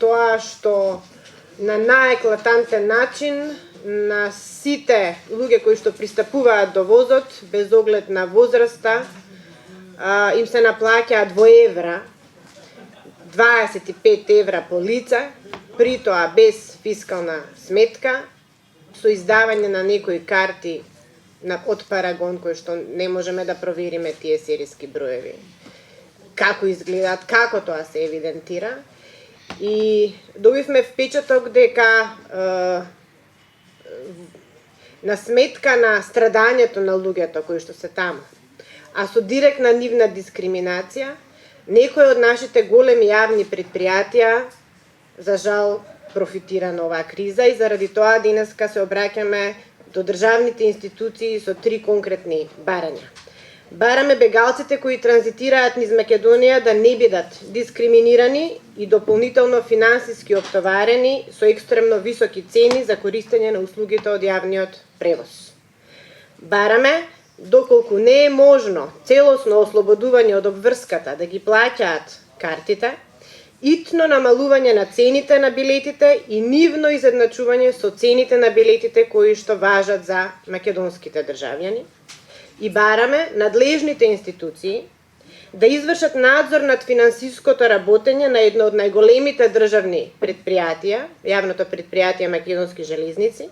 тоа што на наеклатантен начин на сите луѓе кои што пристапуваат до возот, без оглед на возраста, им се наплаќаат во евра, 25 евра по лице, при тоа без фискална сметка, со издавање на некои карти од Парагон, кои што не можеме да провериме тие серијски броеви. Како изгледаат, како тоа се евидентира. И добивме впечаток дека на сметка на страдањето на луѓето кои што се таму, а со директна нивна дискриминација, некои од нашите големи јавни предпријатија, за жал, профитира на оваа криза и заради тоа денеска се обраќаме до државните институции со 3 конкретни барања. Бараме бегалците кои транзитираат низ Македонија да не бидат дискриминирани и дополнително финансиски оптоварени со екстремно високи цени за користење на услугите од јавниот превоз. Бараме, доколку не е можно целосно ослободување од обврската да ги плаќаат картите, итно намалување на цените на билетите и нивно изедначување со цените на билетите кои што важат за македонските државјани. И бараме надлежните институции да извршат надзор над финансиското работење на едно од најголемите државни предпријатија, јавното предпријатие Македонски железници,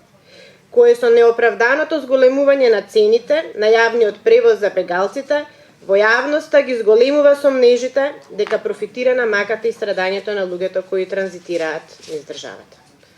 кое со неоправданото зголемување на цените на јавниот превоз за бегалците во јавноста ги зголемува сомнежите дека профитира на маката и страдањето на луѓето кои транзитираат низ државата.